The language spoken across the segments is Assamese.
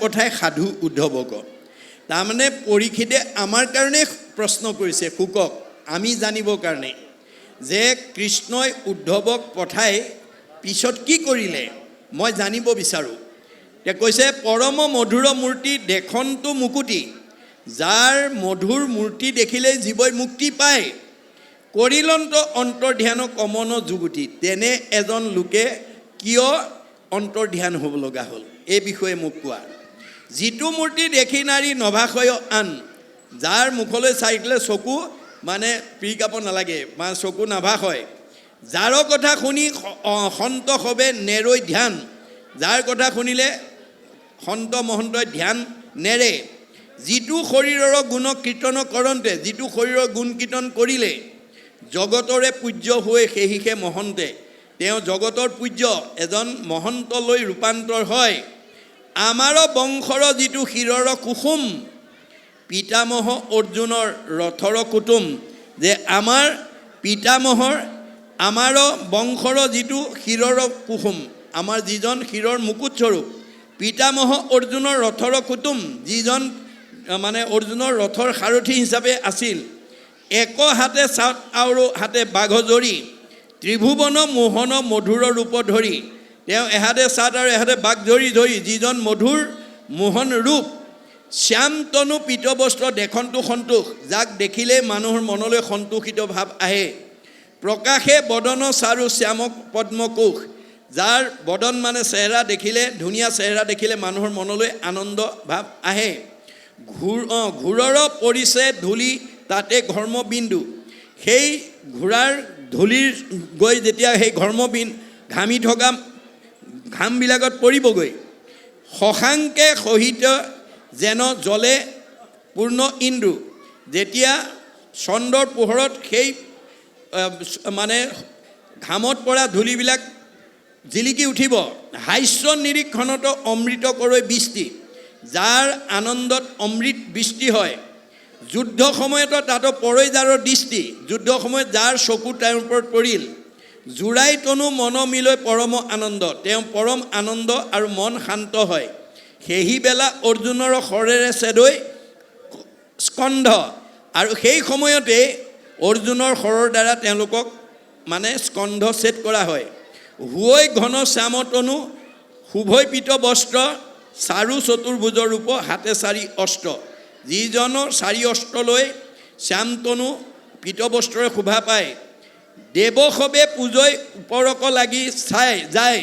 পঠায় সাধু উদ্ধৱক। তাৰমানে পৰীক্ষিতে আমাৰ কাৰণে প্ৰশ্ন কৰিছে শুকক আমি জানিবৰ কাৰণে যে কৃষ্ণই উদ্ধৱক পঠাই পিছত কি কৰিলে মই জানিব বিচাৰোঁ। তে কৈছে পৰম মধুৰ মূৰ্তি দেখন্তু মুকুতি, যাৰ মধুৰ মূৰ্তি দেখিলে জীৱই মুক্তি পায়, কৰিলন্ত অন্তৰ্ধ্যান কমন যুগুতি। তেনে এজন লোকে কিয় অন্তৰ্ধ্যান হ'ব লগা হ'ল এই বিষয়ে মোক কোৱা। যিটো মূৰ্তি দেখি নাৰী নভাষয় আন, যাৰ মুখলৈ চাইলে চকু মানে পিৰি কাব নালাগে বা চকু নাভাষয়, যাৰ কথা শুনি সন্ত হবে নেৰৈ ধ্যান, যাৰ কথা শুনিলে সন্ত মহন্তই ধ্যান নেৰে, যিটো শৰীৰৰ গুণ কীৰ্তন কৰন্তে, যিটো শৰীৰৰ গুণ কীৰ্তন কৰিলে জগতৰে পূজ্য হৈ সেহিষে মহন্তে, তেওঁ জগতৰ পূজ্য এজন মহন্তলৈ ৰূপান্তৰ হয়। আমাৰ বংশৰ যিটো শিৰৰ কুসুম, পিতামহ অৰ্জুনৰ ৰথৰ কুটুম, যে আমাৰ পিতামহৰ আমাৰ বংশৰ যিটো শিৰৰ কুসুম, আমাৰ যিজন শিৰৰ মুকুটস্বৰূপ পিতামহ অৰ্জুনৰ ৰথৰ কুটুম, যিজন মানে অৰ্জুনৰ ৰথৰ সাৰথী হিচাপে আছিল, এক হাতে চাত আৰু হাতে বাঘ জৰি, ত্ৰিভুৱন মোহন মধুৰ ৰূপ ধৰি, তেওঁ এহাতে চাত আৰু এহাতে বাঘ ধৰি যিজন মধুৰ মোহন ৰূপ, শ্যাম তনু পীত বস্ত্ৰ দেখন্তু সন্তোষ, যাক দেখিলে মানুহৰ মনলৈ সন্তোষিত ভাৱ আহে, প্ৰকাশে বদন চাৰু শ্যামক পদ্মকোষ, যাৰ বদন মানে চেহেৰা দেখিলে ধুনীয়া চেহেৰা দেখিলে মানুহৰ মনলৈ আনন্দ ভাৱ আহে, ঘোঁৰৰ পৰিছে ধূলি তাতে ঘৰ্মবিন্দু, সেই ঘোঁৰাৰ ধূলিৰ গৈ যেতিয়া সেই ঘামি থকা ঘামবিলাকত পৰিবগৈ, শশাংকে সহিত যেন জলে পূৰ্ণ ইন্দ্ৰ, যেতিয়া চন্দ্ৰৰ পোহৰত সেই মানে ঘামত পৰা ধূলিবিলাক জিলিকি উঠিব, হাস্য নিৰীক্ষণত অমৃত কৰৈ বৃষ্টি, যাৰ আনন্দত অমৃত বৃষ্টি হয়, যুদ্ধ সময়তো তাতো পৰৈ যাৰৰ দৃষ্টি, যুদ্ধ সময়ত যাৰ চকু তেওঁৰ ওপৰত পৰিল, জোৰাই তনু মন মিলৈ পৰম আনন্দ, তেওঁ পৰম আনন্দ আৰু মন শান্ত হয়, সেহি বেলা অৰ্জুনৰ শৰেৰে চেদৈ স্কন্ধ, আৰু সেই সময়তে অৰ্জুনৰ শৰৰ দ্বাৰা তেওঁলোকক মানে স্কন্ধ ছেদ কৰা হয়, হুৱৈ ঘন শ্যামতনু শুভৈ পীত বস্ত্ৰ, চাৰু চতুৰ্ভুজৰ ৰূপ হাতে চাৰি অস্ত্ৰ, যিজনৰ চাৰি অস্ত্ৰ লৈ শ্যামতনু পীত বস্ত্ৰৰে শোভা পায়, দেৱসৱে পূজৈ ওপৰক লাগি চাই যায়,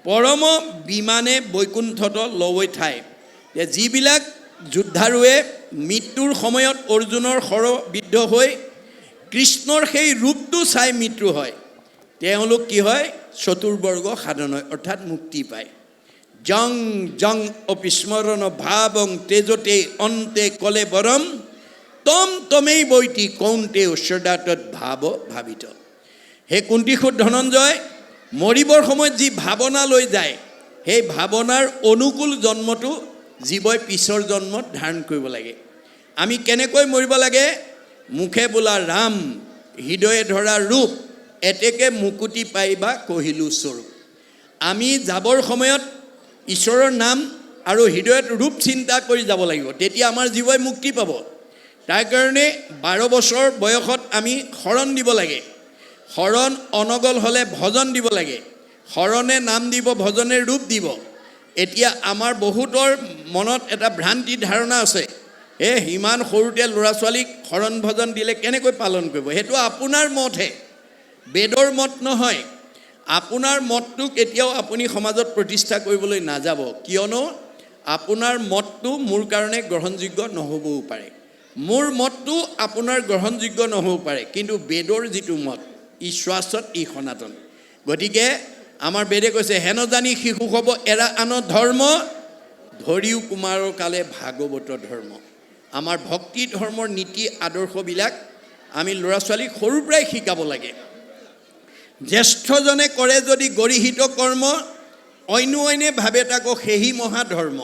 পৰম বিমানে বৈকুণ্ঠত লৱৈ ঠাই। যিবিলাক যোদ্ধাৰুৱে মৃত্যুৰ সময়ত অৰ্জুনৰ শৰবিদ্ধ হৈ কৃষ্ণৰ সেই ৰূপটো চাই মৃত্যু হয়, তেওঁলোক কি হয় চতুৰ্বৰ্গ সাধন হয়, অৰ্থাৎ মুক্তি পায়। জং জং অপিস্মৰণ ভাৱং তেজতে অন্তে কলে বৰম, তম তমেই বৈতি কৌন্তে সদাতত ভাৱ ভাবিত। সেই কুন্তিসুত ধনঞ্জয় মৰিবৰ সময়ত যি ভাৱনা লৈ যায়, সেই ভাৱনাৰ অনুকূল জন্মটো জীৱই পিছৰ জন্মত ধাৰণ কৰিব লাগে। আমি কেনেকৈ মৰিব লাগে? মুখে বোলা ৰাম, হৃদয়ে ধৰা ৰূপ, এতেকে মুকুতি পাইবা কহিলো স্বৰূপ। আমি যাবৰ সময়ত ঈশ্বৰৰ নাম আৰু হৃদয়ত ৰূপ চিন্তা কৰি যাব লাগিব, তেতিয়া আমাৰ জীৱই মুক্তি পাব। তাৰ কাৰণে 12 বছৰ বয়সত আমি শৰণ দিব লাগে, শৰণ অনগল হ'লে ভজন দিব লাগে, শৰণে নাম দিব ভজনে ৰূপ দিব। এতিয়া আমাৰ বহুতৰ মনত এটা ভ্ৰান্তি ধাৰণা আছে, সিমান সৰুতে ল'ৰা ছোৱালীক শৰণ ভজন দিলে কেনেকৈ পালন কৰিব, সেইটো আপোনাৰ মতহে, বেদৰ মত নহয়। আপোনাৰ মতটো কেতিয়াও আপুনি সমাজত প্ৰতিষ্ঠা কৰিবলৈ নাযাব, কিয়নো আপোনাৰ মতটো মোৰ কাৰণে গ্ৰহণযোগ্য নহ'বও পাৰে, মোৰ মতটো আপোনাৰ গ্ৰহণযোগ্য নহ'ব পাৰে, কিন্তু বেদৰ যিটো মত ই শাশ্বত, ই সনাতন। গতিকে আমাৰ বেদে কৈছে হেন জানি শিশু হ'ব এৰা আন ধৰ্ম, ধৰিও কুমাৰৰ কালে ভাগৱত ধৰ্ম। আমাৰ ভক্তি ধৰ্মৰ নীতি আদৰ্শবিলাক আমি ল'ৰা ছোৱালীক সৰুৰ পৰাই শিকাব লাগে। জ্যেষ্ঠজনে কৰে যদি গৰিহিত কৰ্ম, অন্যে ভাবে তাকো সেহি মহাধৰ্ম।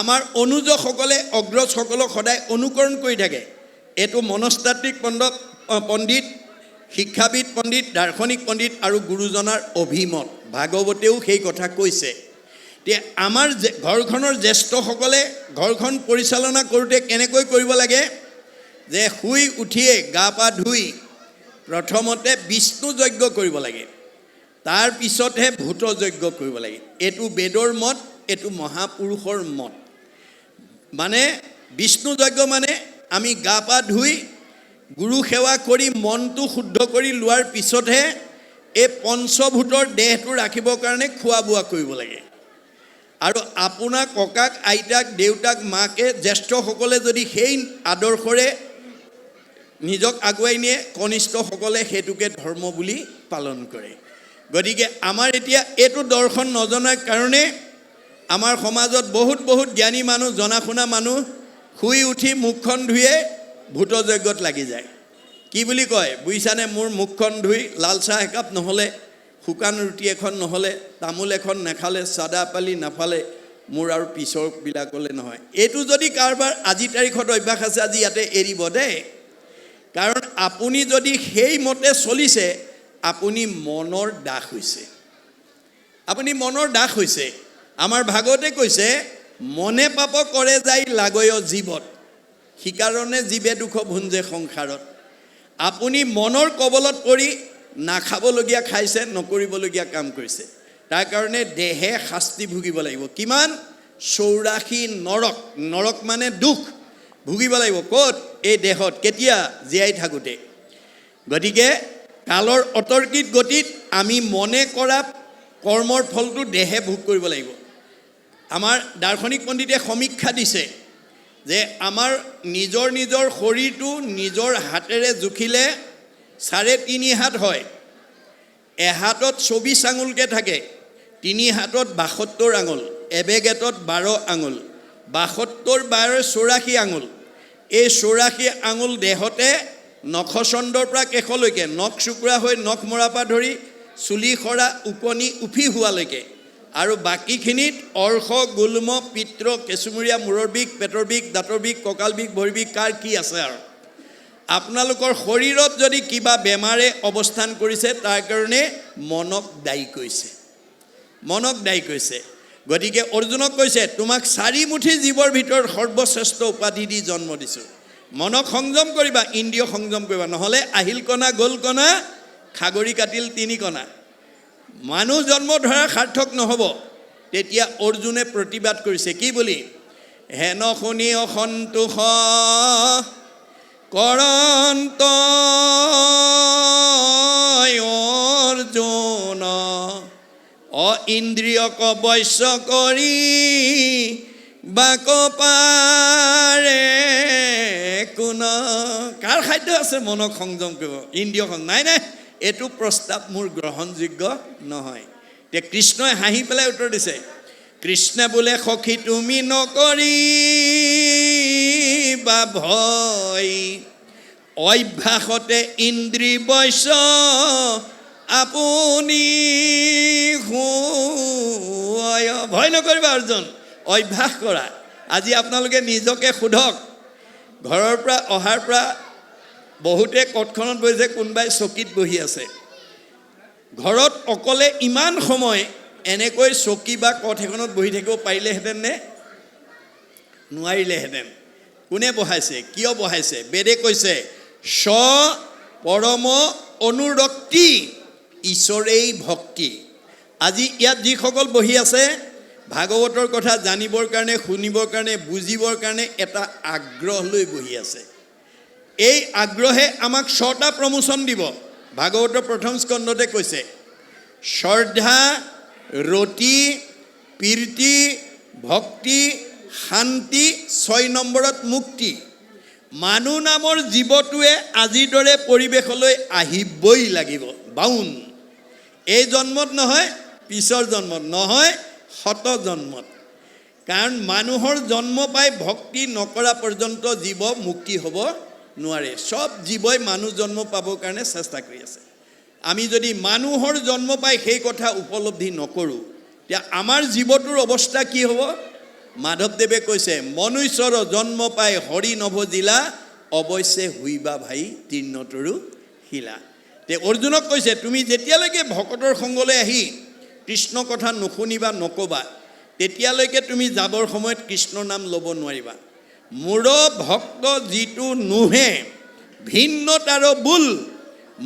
আমাৰ অনুজসকলে অগ্ৰজসকলক সদায় অনুকৰণ কৰি থাকে, এইটো মনস্তাত্ত্বিক পণ্ডিত, শিক্ষাবিদ পণ্ডিত, দাৰ্শনিক পণ্ডিত আৰু গুৰুজনাৰ অভিমত। ভাগৱতেও সেই কথা কৈছে। তে আমাৰ ঘৰখনৰ জ্যেষ্ঠসকলে ঘৰখন পৰিচালনা কৰোঁতে কেনেকৈ কৰিব লাগে যে শুই উঠিয়ে গা পা ধুই প্ৰথমতে বিষ্ণু যজ্ঞ কৰিব লাগে, তাৰ পিছতহে ভূত যজ্ঞ কৰিব লাগে। এইটো বেদৰ মত, এইটো মহাপুৰুষৰ মত। মানে বিষ্ণু যজ্ঞ মানে আমি গা পা ধুই গুৰু সেৱা কৰি মনটো শুদ্ধ কৰি লোৱাৰ পিছতহে এই পঞ্চভূতৰ দেহটো ৰাখিবৰ কাৰণে খোৱা বোৱা কৰিব লাগে। আৰু আপোনাৰ ককাক আইতাক দেউতাক মাকে জ্যেষ্ঠসকলে যদি সেই আদৰ্শৰে নিজক আগুৱাই নিয়ে, কনিষ্ঠসকলে সেইটোকে ধৰ্ম বুলি পালন কৰে। গতিকে আমাৰ এতিয়া এইটো দৰ্শন নজনাৰ কাৰণে আমাৰ সমাজত বহুত জ্ঞানী মানুহ, জনা শুনা মানুহ শুই উঠি মুখখন ধুয়ে ভূত যজ্ঞত লাগি যায়। কি বুলি কয় বুজিছানে? মোৰ মুখখন ধুই লাল চাহ একাপ নহ'লে, শুকান ৰুটি এখন নহ'লে, তামোল এখন নাখালে, চাদা পালি নাফালে মোৰ আৰু পিছৰবিলাকলৈ নহয়। এইটো যদি কাৰোবাৰ আজি তাৰিখত অভ্যাস আছে, আজি ইয়াতে এৰিব দেই। কাৰণ আপুনি যদি সেই মতে চলিছে, আপুনি মনৰ দাস হৈছে। আপুনি মনৰ দাস হৈছে। আমাৰ ভাগৱতে কৈছে, মনে পাপ কৰে যাই লাগয় জীৱত, সিকাৰণে জীৱে দুখ ভুঞ্জে সংসাৰত। আপুনি মনৰ কবলত পৰি নাখাবলগীয়া খাইছে, নকৰিবলগীয়া কাম কৰিছে। তাৰ কাৰণে দেহে শাস্তি ভুগিব লাগিব। কিমান? 84 নৰক। নৰক মানে দুখ ভুগিব লাগিব। ক'ত? এই দেহত। কেতিয়া? জীয়াই থাকোঁতে। গতিকে কালৰ অতৰ্কিত গতিত আমি মনে কৰা কৰ্মৰ ফলটো দেহে ভোগ কৰিব লাগিব। আমাৰ দাৰ্শনিক পণ্ডিতে সমীক্ষা দিছে যে আমাৰ নিজৰ শৰীৰটো নিজৰ হাতেৰে জুখিলে 3.5 হাত হয়। এহাতত 24 আঙুলকৈ থাকে, 3 হাতত 72 আঙুল, এবেগেটত 12 আঙুল, 72 12 84 আঙুল। এই 84 আঙুল দেহতে নখচন্দৰ পৰা কেশলৈকে, নখ চুকুৰা হৈ নখ মৰাৰ পৰা ধৰি চুলি সৰা উপনি উফি হোৱালৈকে, আৰু বাকীখিনিত অৰ্শ, গুল্ম, পিত্ৰ, কেঁচুমূৰীয়া, মূৰৰ বিষ, পেটৰ বিষ, দাঁতৰ বিষ, কঁকাল বিষ, ভৰি বিষ, কাৰ কি আছে আৰু। আপোনালোকৰ শৰীৰত যদি কিবা বেমাৰে অৱস্থান কৰিছে, তাৰ কাৰণে মনক দায়ী কৰিছে। মনক দায়ী কৰিছে। গতিকে অৰ্জুনক কৈছে, তোমাক 4 মুঠি জীৱৰ ভিতৰত সৰ্বশ্ৰেষ্ঠ উপাধি দি জন্ম দিছোঁ। মনক সংযম কৰিবা, ইন্দ্ৰিয় সংযম কৰিবা, নহ'লে আহিল কণা গ'ল কণা, খাগৰি কাটিল 3 কণা। মানুহ জন্ম ধৰা সাৰ্থক নহ'ব। তেতিয়া অৰ্জুনে প্ৰতিবাদ কৰিছে, কি বুলি? হেন শুনি অসন্তোষ কৰন্ত অৰ্জুন, ইন্দ্ৰিয়ক বশ্য কৰি বাক পাৰে কোন। কাৰ খাদ্য আছে মনক সংযম কৰিব, ইন্দ্ৰিয় নাই। এইটো প্ৰস্তাৱ মোৰ গ্ৰহণযোগ্য নহয়। এতিয়া কৃষ্ণই হাঁহি পেলাই উত্তৰ দিছে, কৃষ্ণে বোলে সখী তুমি নকৰিবা ভয়, অভ্যাসতে ইন্দ্ৰিয় বশ্য আপুনি ভয় নকৰিবা অৰ্জুন, অভ্যাস কৰা। আজি আপোনালোকে নিজকে সোধক, ঘৰৰ পৰা অহাৰ পৰা বহুতে কটখনত বহিছে, কোনোবাই চকীত বহি আছে। ঘৰত অকলে ইমান সময় এনেকৈ চকী বা কঠ এখনত বহি থাকিব পাৰিলেহেঁতেন নে? নোৱাৰিলেহেঁতেন। কোনে বহাইছে? কিয় বহাইছে? বেদে কৈছে, স্ব পৰম অনুৰক্তি ঈশ্বৰেই ভক্তি। আজি ইয়াত যিসকল বহি আছে, ভাগৱতৰ কথা জানিবৰ কাৰণে, শুনিবৰ কাৰণে, বুজিবৰ কাৰণে এটা আগ্ৰহ লৈ বহি আছে। এই আগ্ৰহে আমাক 6টা প্ৰমোচন দিব। ভাগৱতৰ প্ৰথম স্কন্ধতে কৈছে, শ্ৰদ্ধা, ৰতি, প্ৰীতি, ভক্তি, শান্তি, 6 নম্বৰত মুক্তি। মানুহ নামৰ জীৱটোৱে আজিৰ দৰে পৰিৱেশলৈ আহিবই লাগিব, বাউন। এই জন্মত নহয়, পিছৰ জন্মত নহয়, 100 জন্মত। কাৰণ মানুহৰ জন্ম পাই ভক্তি নকৰা পৰ্যন্ত জীৱ মুক্তি হ'ব নোৱাৰে। সব জীৱই মানুহ জন্ম পাবৰ কাৰণে চেষ্টা কৰি আছে। আমি যদি মানুহৰ জন্ম পাই সেই কথা উপলব্ধি নকৰোঁ, তেতিয়া আমাৰ জীৱটোৰ অৱস্থা কি হ'ব? মাধৱদেৱে কৈছে, মনুষ্যৰ জন্ম পাই হৰি নভজিলা, অৱশ্যে হুইবা ভাই তৃণতৰু শিলা। তে অৰ্জুনক কৈছে, তুমি যেতিয়ালৈকে ভকতৰ সংগলৈ আহি কৃষ্ণ কথা নুশুনিবা, নকবা, তেতিয়ালৈকে তুমি যাবৰ সময়ত কৃষ্ণৰ নাম ল'ব নোৱাৰিবা। মোৰ ভক্ত যিটো নোহে ভিন্নতাৰ বুল,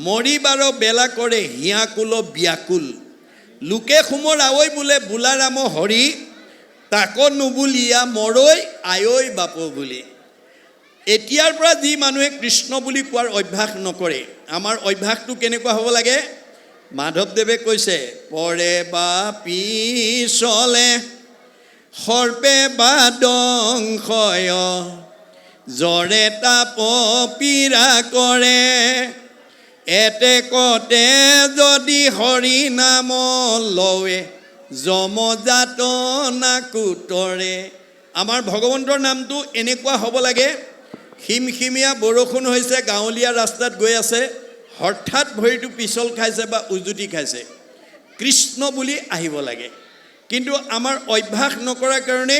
মৰিবাৰ বেলা কৰে হিয়াকুল ব্যাকুল। লোকে সুমৰ আৱৈ বোলে বোলাৰাম হৰি, তাক নুবুলিয়া মৰৈ আয়ৈ বাপ বুলি। এতিয়াৰ পৰা যি মানুহে কৃষ্ণ বুলি কোৱাৰ অভ্যাস নকৰে, আমাৰ অভ্যাসটো কেনেকুৱা হ'ব লাগে? মাধৱদেৱে কৈছে, পৰে বা পিছলে সৰ্পে বা দংশয়, জ্বৰে তাপ পীড়া কৰে, এতেকতে যদি হৰি নাম লৱে, যমজাত নাকুতৰে। আমাৰ ভগৱন্তৰ নামটো এনেকুৱা হ'ব লাগে, খিমখিমীয়া বৰষুণ হৈছে, গাঁৱলীয়া ৰাস্তাত গৈ আছে, হঠাৎ ভৰিটো পিছল খাইছে বা উজুতি খাইছে, কৃষ্ণ বুলি আহিব লাগে। কিন্তু আমাৰ অভ্যাস নকৰাৰ কাৰণে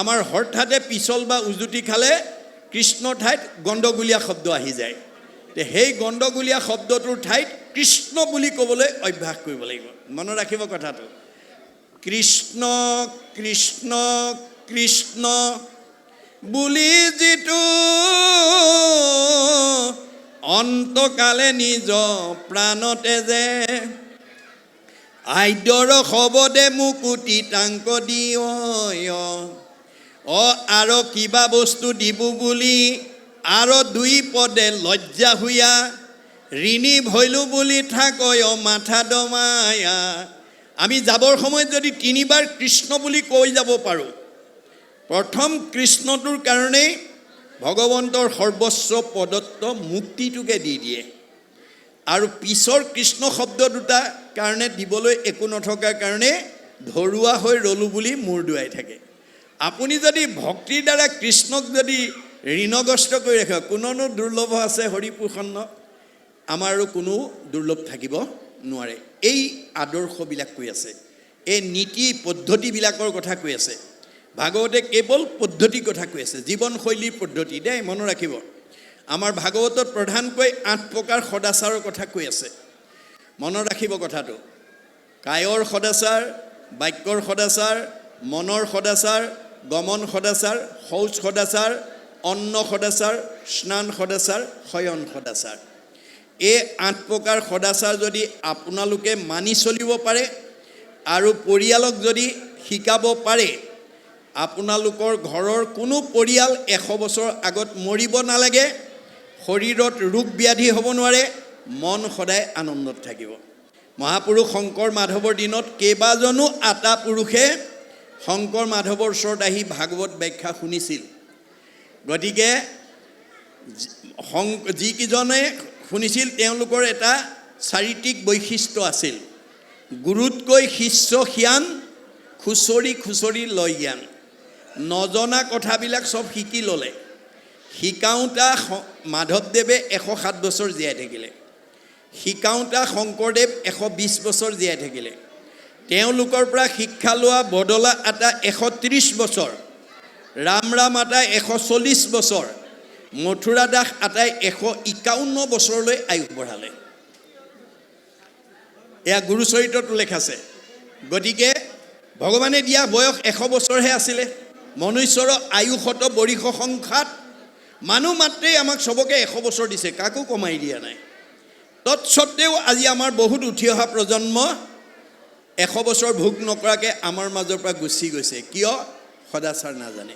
আমাৰ হঠাতে পিছল বা উজুতি খালে কৃষ্ণৰ ঠাইত গণ্ডগোলীয়া শব্দ আহি যায়। সেই গণ্ডগোলীয়া শব্দটোৰ ঠাইত কৃষ্ণ বুলি ক'বলৈ অভ্যাস কৰিব লাগিব। মনত ৰাখিব কথাটো, কৃষ্ণ কৃষ্ণ কৃষ্ণ বুলি যিটো অন্তকালে নিজ প্ৰাণতে যে, আদ্যৰ শবদে মুকুতি টাংক দিয়, আৰু কিবা বস্তু দিব বুলি আৰু দুই পদে লজ্জা হুয়া, ঋণী ভৈলো বুলি থাকয় মাথা দমায়া। আমি যাবৰ সময়ত যদি তিনিবাৰ কৃষ্ণ বুলি কৈ যাব পাৰোঁ, প্ৰথম কৃষ্ণটোৰ কাৰণেই ভগৱন্তৰ সৰ্বস্ব প্ৰদত্ত মুক্তিটোকে দি দিয়ে, আৰু পিছৰ কৃষ্ণ শব্দ দুটা কাৰণে দিবলৈ একো নথকাৰ কাৰণে ধৰুৱা হৈ ৰ'লোঁ বুলি মূৰ দোৱাই থাকে। আপুনি যদি ভক্তিৰ দ্বাৰা কৃষ্ণক যদি ঋণগ্ৰস্ত কৰি ৰাখে, কোনোনো দুৰ্লভ আছে হৰিপ্ৰসন্ন, আমাৰো কোনো দুৰ্লভ থাকিব নোৱাৰে। এই আদৰ্শবিলাক কৈ আছে, এই নীতি পদ্ধতিবিলাকৰ কথা কৈ আছে। ভাগৱতে কেৱল পদ্ধতিৰ কথা কৈ আছে, জীৱনশৈলীৰ পদ্ধতি দেই, মনত ৰাখিব। আমাৰ ভাগৱতত প্ৰধানকৈ 8 প্ৰকাৰ সদাচাৰৰ কথা কৈ আছে, মনত ৰাখিব কথাটো। কায়ৰ সদাচাৰ, বাক্যৰ সদাচাৰ, মনৰ সদাচাৰ, গমন সদাচাৰ, শৌচ সদাচাৰ, অন্ন সদাচাৰ, স্নান সদাচাৰ, শয়ন সদাচাৰ। এই 8 প্ৰকাৰ সদাচাৰ যদি আপোনালোকে মানি চলিব পাৰে আৰু পৰিয়ালক যদি শিকাব পাৰে, আপোনালোকৰ ঘৰৰ কোনো পৰিয়াল 100 বছৰ আগত মৰিব নালাগে, শৰীৰত ৰোগ ব্যাধি হ'ব নোৱাৰে, মন সদায় আনন্দত থাকিব। মহাপুৰুষ শংকৰ মাধৱৰ দিনত কেইবাজনো আটা পুৰুষে শংকৰ মাধৱৰ ওচৰত আহি ভাগৱত ব্যাখ্যা শুনিছিল। গতিকে যিকেইজনে শুনিছিল তেওঁলোকৰ এটা চাৰিত্ৰিক বৈশিষ্ট্য আছিল, গুৰুতকৈ শিষ্য সিয়ান, খুচৰি খুচৰি লয় জ্ঞান। নজনা কথাবিলাক চব শিকি ল'লে। শিকাওঁতা মাধৱদেৱে 107 বছৰ জীয়াই থাকিলে, শিকাওঁতা শংকৰদেৱ 120 বছৰ জীয়াই থাকিলে, তেওঁলোকৰ পৰা শিক্ষা লোৱা বদলা আটা 130 বছৰ, ৰাম আটাই 140 বছৰ, মথুৰা দাস আটাই 151 বছৰলৈ আয়ুস বঢ়ালে। এয়া গুৰুচৰিত্ৰত উল্লেখ আছে। গতিকে ভগৱানে দিয়া বয়স 100 বছৰহে আছিলে। মনুষ্যৰ আয়ুসত বৰিষ সংখ্যাত, মানুহ মাত্ৰেই আমাক চবকে 100 বছৰ দিছে, কাকো কমাই দিয়া নাই। তৎসত্ত্বেও আজি আমাৰ বহুত উঠি অহা প্ৰজন্ম 100 বছৰ ভোগ নকৰাকৈ আমাৰ মাজৰ পৰা গুচি গৈছে। কিয়? সদাচাৰ নাজানে,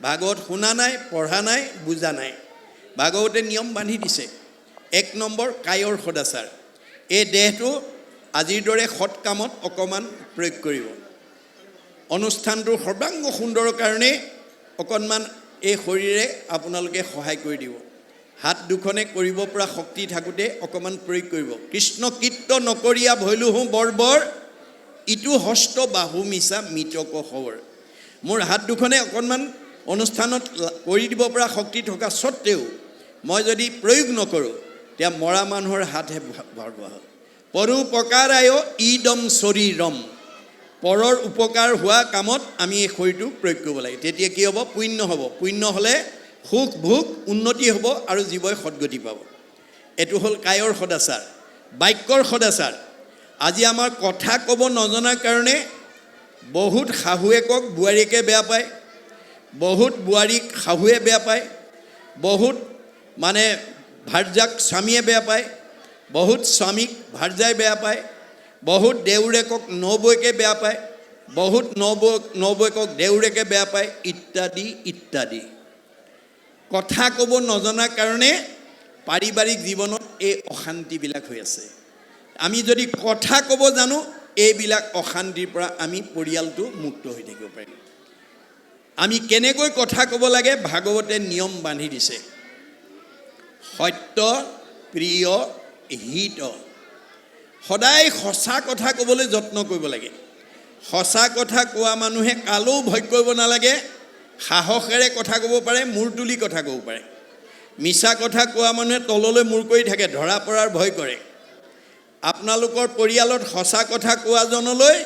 ভাগৱত শুনা নাই, পঢ়া নাই, বুজা নাই। ভাগৱতে নিয়ম বান্ধি দিছে। 1 নম্বৰ কায়ৰ সদাচাৰ, এই দেহটো আজিৰ দৰে সৎ কামত অকণমান প্ৰয়োগ কৰিব। অনুষ্ঠানটোৰ সৰ্বাংগ সুন্দৰৰ কাৰণে অকণমান এই শৰীৰে আপোনালোকে সহায় কৰি দিব। হাত দুখনে কৰিব পৰা শক্তি থাকোঁতে অকণমান প্ৰয়োগ কৰিব। কৃষ্ণ কীৰ্ত নকৰিয়া ভৈলোহো বৰ্বৰ, ইটো হস্ত বাহু মিছা মৃতক খবৰ। মোৰ হাত দুখনে অকণমান অনুষ্ঠানত কৰি দিব পৰা শক্তি থকা স্বত্তেও মই যদি প্ৰয়োগ নকৰোঁ, তেতিয়া মৰা মানুহৰ হাতহে ভৰবোৱা হ'ল। পৰোপকাৰায় ইদম শৰীৰম, পৰৰ উপকাৰ হোৱা কামত আমি এই শৰীৰটো প্ৰয়োগ কৰিব লাগে। তেতিয়া কি হ'ব? পুণ্য হ'ব। পুণ্য হ'লে সুখ ভোগ উন্নতি হ'ব আৰু জীৱই সদগতি পাব। এইটো হ'ল কায়ৰ সদাচাৰ। বাক্যৰ সদাচাৰ, আজি আমাৰ কথা ক'ব নজনাৰ কাৰণে বহুত শাহুৱেকক বোৱাৰীকে বেয়া পায়, বহুত বোৱাৰীক শাহুৱে বেয়া পায়, বহুত মানে ভাৰ্যাক স্বামীয়ে বেয়া পায়, বহুত স্বামীক ভাৰ্যাই বেয়া পায়, বহুত দেউৰেকক নবৌকে বেয়া পায়, বহুত নবৌকক দেউৰেকে বেয়া পায়, ইত্যাদি ইত্যাদি। কথা ক'ব নজনাৰ কাৰণে পাৰিবাৰিক জীৱনত এই অশান্তিবিলাক হৈ আছে। আমি যদি কথা ক'ব জানো, এইবিলাক অশান্তিৰ পৰা আমি পৰিয়ালটো মুক্ত হৈ থাকিব পাৰিম। আমি কেনেকৈ কথা ক'ব লাগে ভাগৱতে নিয়ম বান্ধি দিছে। সত্য, প্ৰিয়, হিত। সদায় সঁচা কথা ক'বলৈ যত্ন কৰিব লাগে। সঁচা কথা কোৱা মানুহে কালৈও ভয় কৰিব নালাগে, সাহসেৰে কথা ক'ব পাৰে, মূৰ তুলি কথা ক'ব পাৰে। মিছা কথা কোৱা মানুহে তললৈ মূৰ কৰি থাকে, ধৰা পৰাৰ ভয় কৰে। আপোনালোকৰ পৰিয়ালত সঁচা কথা কোৱাজনলৈ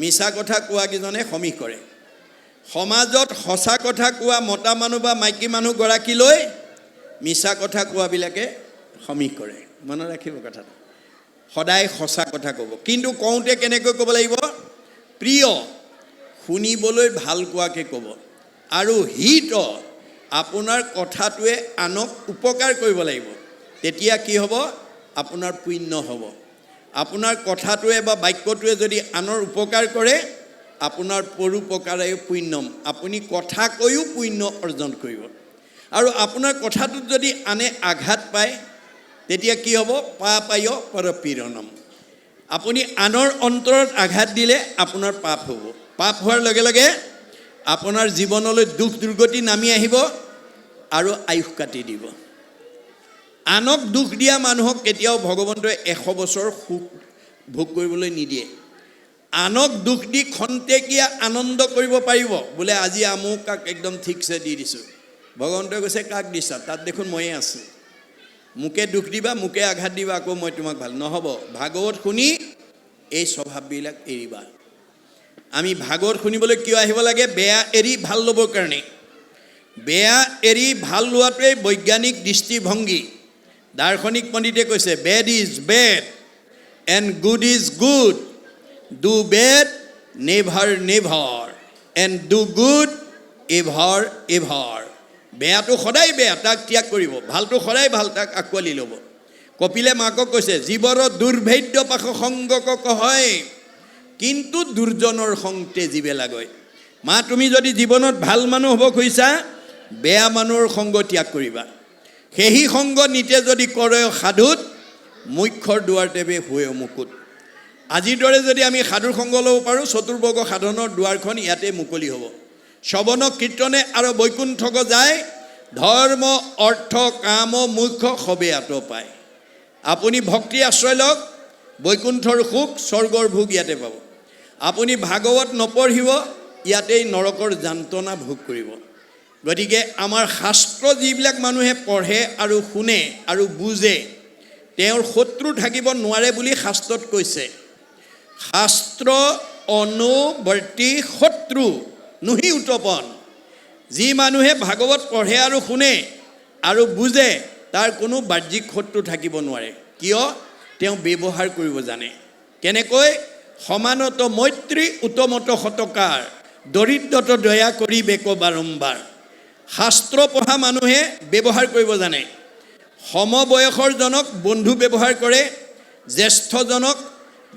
মিছা কথা কোৱাকেইজনে সমীহ কৰে। সমাজত সঁচা কথা কোৱা মতা মানুহ বা মাইকী মানুহগৰাকীলৈ মিছা কথা কোৱাবিলাকে সমীহ কৰে। মনত ৰাখিব কথাটো। সদায় সঁচা কথা ক'ব, কিন্তু কওঁতে কেনেকৈ ক'ব লাগিব? প্ৰিয়, শুনিবলৈ ভাল কোৱাকৈ ক'ব। আৰু হিত, আপোনাৰ কথাটোৱে আনক উপকাৰ কৰিব লাগিব। তেতিয়া কি হ'ব? আপোনাৰ পুণ্য হ'ব। আপোনাৰ কথাটোৱে বা বাক্যটোৱে যদি আনৰ উপকাৰ কৰে, আপোনাৰ পৰোপকাৰে পুণ্যম। আপুনি কথা কৈও পুণ্য অৰ্জন কৰিব। আৰু আপোনাৰ কথাটোত যদি আনে আঘাত পায়, তেতিয়া কি হ'ব? পাপায় পৰপীড়নম। আপুনি আনৰ অন্তৰত আঘাত দিলে আপোনাৰ পাপ হ'ব। পাপ হোৱাৰ লগে লগে আপোনাৰ জীৱনলৈ দুখ দুৰ্গতি নামি আহিব আৰু আয়ুস কাটি দিব। আনক দুখ দিয়া মানুহক কেতিয়াও ভগৱন্তই 100 বছৰ সুখ ভোগ কৰিবলৈ নিদিয়ে। আনক দুখ দি খন্তেকীয়া আনন্দ কৰিব পাৰিব, বোলে আজি আমুকাক একদম ঠিকছে দি দিছোঁ। ভগৱন্তই কৈছে কাক দিছা? তাত দেখোন ময়ে আছোঁ। মোকে দুখ দিবা, মোকে আঘাত দিবা, আকৌ মই তোমাক ভাল নহ'ব। ভাগৱত শুনি এই স্বভাৱবিলাক এৰিবা। আমি ভাগৱত শুনিবলৈ কিয় আহিব লাগে? বেয়া এৰি ভাল ল'বৰ কাৰণে। বেয়া এৰি ভাল লোৱাটোৱেই বৈজ্ঞানিক দৃষ্টিভংগী। দাৰ্শনিক পণ্ডিতে কৈছে bed is bed and good is good, do bed never never and do good ever ever. বেয়াটো সদায় বেয়া, তাক ত্যাগ কৰিব। ভালটো সদায় ভাল, তাক আঁকোৱালি ল'ব। কপিলে মাকক কৈছে জীৱৰ দুৰ্ভেদ্য পাশ সংগক কহয়, কিন্তু দুৰ্জনৰ সংতে জীৱে লাগয়। মা, তুমি যদি জীৱনত ভাল মানুহ হ'ব খুজিছা, বেয়া মানুহৰ সংগ ত্যাগ কৰিবা। সেহি সংগ নিতে যদি কৰে সাধুত, মুখ্যৰ দুৱাৰ তেবে হৈ মুকুত। আজিৰ দৰে যদি আমি সাধুৰ সংগ ল'ব পাৰোঁ, চতুৰ্বৰ্গ সাধনৰ দুৱাৰখন ইয়াতে মুকলি হ'ব। শ্ৰৱণ কীৰ্তনে আৰু বৈকুণ্ঠক যায়, ধৰ্ম অৰ্থ কাম মুখ্য সবে আঁত পায়। আপুনি ভক্তি আশ্ৰয় লওক, বৈকুণ্ঠৰ সুখ স্বৰ্গৰ ভোগ ইয়াতে পাব। আপুনি ভাগৱত নপঢ়িব, ইয়াতেই নৰকৰ যান্ত্ৰণা ভোগ কৰিব। গতিকে আমাৰ শাস্ত্ৰ যিবিলাক মানুহে পঢ়ে আৰু শুনে আৰু বুজে, তেওঁৰ শত্ৰু থাকিব নোৱাৰে বুলি শাস্ত্ৰত কৈছে। শাস্ত্ৰ অনুবৰ্তী শত্ৰু নুহি উত্তপন। যি মানুহে ভাগৱত পঢ়ে আৰু শুনে আৰু বুজে, তাৰ কোনো বাহ্যিক শত্ৰু থাকিব নোৱাৰে। কিয়? তেওঁ ব্যৱহাৰ কৰিব জানে। কেনেকৈ? সমানত মৈত্ৰী উত্তমত শতকাৰ, দৰিদ্ৰত দয়া কৰি বেক বাৰম্বাৰ। শাস্ত্ৰ পঢ়া মানুহে ব্যৱহাৰ কৰিব জানে। সমবয়সৰজনক বন্ধু ব্যৱহাৰ কৰে, জ্যেষ্ঠজনক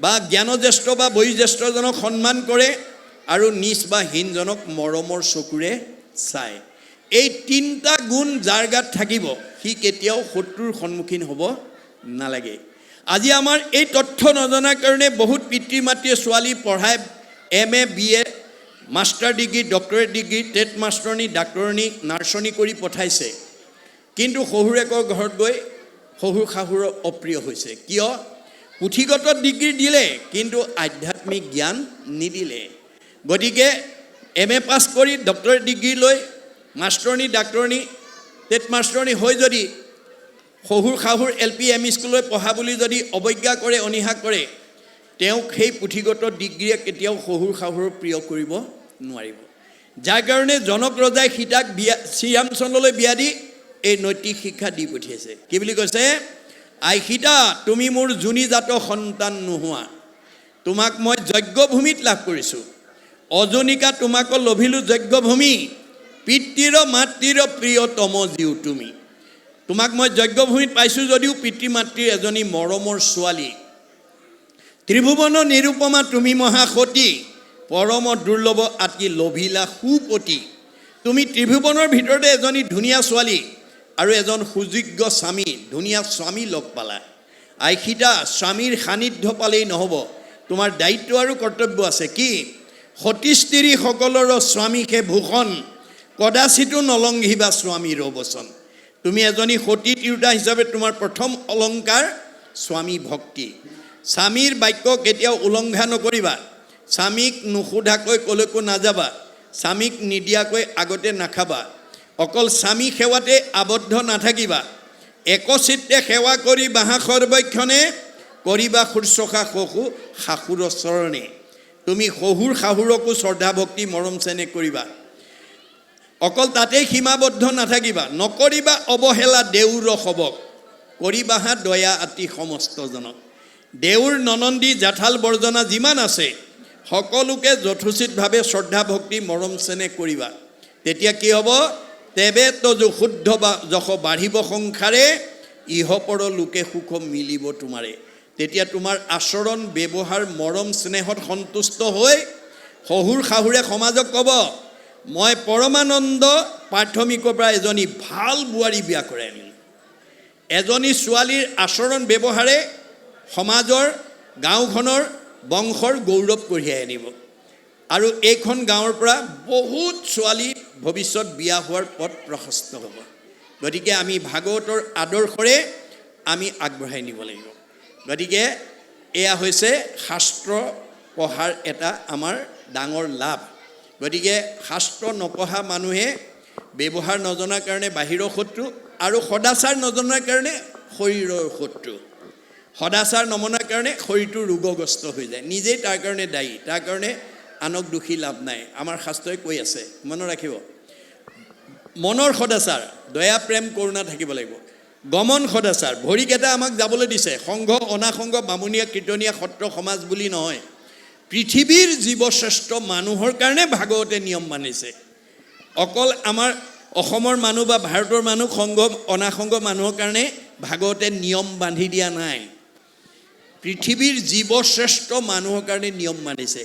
বা জ্ঞানজ্যেষ্ঠ বা বয়োজ্যেষ্ঠজনক সন্মান কৰে, আৰু নিজ বা হীনজনক মৰমৰ চকুৰে চায়। এই 3টা গুণ যাৰ গাত থাকিব, সি কেতিয়াও শত্ৰুৰ সন্মুখীন হ'ব নালাগে। আজি আমাৰ এই তথ্য নজনাৰ কাৰণে বহুত পিতৃ মাতৃয়ে ছোৱালী পঢ়াই MA BA master degree, doctorate degree, টেট মাষ্টৰণী, ডাক্তৰণী, নাৰ্ছনী কৰি পঠাইছে। কিন্তু শহুৰেকৰ ঘৰত গৈ শহুৰ শাহুৰ অপ্ৰিয় হৈছে। কিয়? পুথিগত ডিগ্ৰী দিলে, কিন্তু আধ্যাত্মিক জ্ঞান নিদিলে। গতিকে MA পাছ কৰি ডক্টৰেট ডিগ্ৰী লৈ মাষ্টৰণী, ডাক্তৰণী, টেট মাষ্টৰণী হৈ যদি শহুৰ শাহুৰ LP ME স্কুললৈ পঢ়া বুলি যদি অৱজ্ঞা কৰে, অনীহা কৰে, তেওঁক সেই পুথিগত ডিগ্ৰীয়ে কেতিয়াও শহুৰ শাহুৰ প্ৰিয় কৰিব নোৱাৰিব। যাৰ কাৰণে জনক ৰজাই সীতাক শ্ৰীৰামচন্দ্ৰলৈ বিয়া দি এই নৈতিক শিক্ষা দি পঠিয়াইছে। কি বুলি কৈছে? আই সীতা, তুমি মোৰ জুনি জাত সন্তান নোহোৱা, তোমাক মই যজ্ঞভূমিত লাভ কৰিছোঁ। অজনিকা তোমাক লভিলোঁ যজ্ঞভূমি পিতৃৰ মাতৃৰ প্ৰিয়তম জীৱ তুমি তোমাক মই যজ্ঞভূমিত পাইছোঁ যদিও পিতৃ মাতৃৰ এজনী মৰমৰ ছোৱালী ত্ৰিভুৱন নিৰুপমা তুমি মহাসতী পৰম দুৰ্লভ আতি লভিলা সুপতি তুমি ত্ৰিভুৱনৰ ভিতৰতে এজনী ধুনীয়া ছোৱালী আৰু এজন সুযোগ্য স্বামী ধুনীয়া স্বামী লগ পালা আইখিতা স্বামীৰ সান্নিধ্য পালেই নহ'ব তোমাৰ দায়িত্ব আৰু কৰ্তব্য আছে কি সতী স্ত্ৰীসকলৰ স্বামীকে ভূষণ কদাচিতো নলংঘিবা স্বামীৰ বচন তুমি এজনী সতী তিৰোতা হিচাপে তোমাৰ প্ৰথম অলংকাৰ স্বামী ভক্তি স্বামীৰ বাক্য কেতিয়াও উলংঘা নকৰিবা স্বামীক নুসুধাকৈ কলৈকো নাযাবা স্বামীক নিদিয়াকৈ আগতে নাখাবা অকল স্বামী সেৱাতে আবদ্ধ নাথাকিবা একচিত্তে সেৱা কৰি বাহা সৰ্বক্ষণে কৰিবা শুশ্ৰূষা শহু শাহুৰ চৰণে তুমি শহুৰ শাহুৰকো শ্ৰদ্ধা ভক্তি মৰম চেনেহ কৰিবা অকল তাতেই সীমাবদ্ধ নাথাকিবা নকৰিবা অৱহেলা দেউৰ সবক কৰিবাহা দয়া আতি সমস্তজনক দেউৰ ননন্দী জাঠাল বৰ্জনা যিমান আছে সকলোকে যথোচিতভাৱে শ্ৰদ্ধা ভক্তি মৰম চেনেহ কৰিবা তেতিয়া কি হ'ব তেবে তজু শুদ্ধ বা যশ বাঢ়িব সংসাৰে ইহপৰ লোকে সুখ মিলিব তোমাৰে তেতিয়া তোমাৰ আচৰণ ব্যৱহাৰ মৰম স্নেহত সন্তুষ্ট হৈ শহুৰ শাহুৰে সমাজক ক'ব মই পৰমানন্দ প্ৰাথমিকৰ পৰা এজনী ভাল বোৱাৰী বিয়া কৰাই আনিলোঁ এজনী ছোৱালীৰ আচৰণ ব্যৱহাৰে সমাজৰ গাঁওখনৰ বংশৰ গৌৰৱ কঢ়িয়াই আনিব আৰু এইখন গাঁৱৰ পৰা বহুত ছোৱালী ভৱিষ্যত বিয়া হোৱাৰ পথ প্ৰশস্ত হ'ব গতিকে আমি ভাগৱতৰ আদৰ্শৰে আমি আগবঢ়াই নিব লাগিব গতিকে এয়া হৈছে শাস্ত্ৰ পঢ়াৰ এটা আমাৰ ডাঙৰ লাভ গতিকে শাস্ত্ৰ নপঢ়া মানুহে ব্যৱহাৰ নজনাৰ কাৰণে বাহিৰৰ শত্ৰু আৰু সদাচাৰ নজনাৰ কাৰণে শৰীৰৰ শত্ৰু সদাচাৰ নমনাৰ কাৰণে শৰীৰটো ৰোগগ্ৰস্ত হৈ যায় নিজেই তাৰ কাৰণে দায়ী তাৰ কাৰণে আনক দোষী লাভ নাই আমাৰ শাস্ত্ৰই কৈ আছে মনত ৰাখিব মনৰ সদাচাৰ দয়া প্ৰেম কৰুণা থাকিব লাগিব গমন সদাচাৰ ভৰিকেইটা আমাক যাবলৈ দিছে সংঘ অনাসংঘ বামুণীয়া কীৰ্তনীয়া সত্ৰ সমাজ বুলি নহয় পৃথিৱীৰ জীৱশ্ৰেষ্ঠ মানুহৰ কাৰণে ভাগৱতে নিয়ম মানিছে অকল আমাৰ অসমৰ মানুহ বা ভাৰতৰ মানুহ সংঘ অনাসংঘ মানুহৰ কাৰণে ভাগৱতে নিয়ম বান্ধি দিয়া নাই পৃথিৱীৰ জীৱশ্ৰেষ্ঠ মানুহৰ কাৰণে নিয়ম মানিছে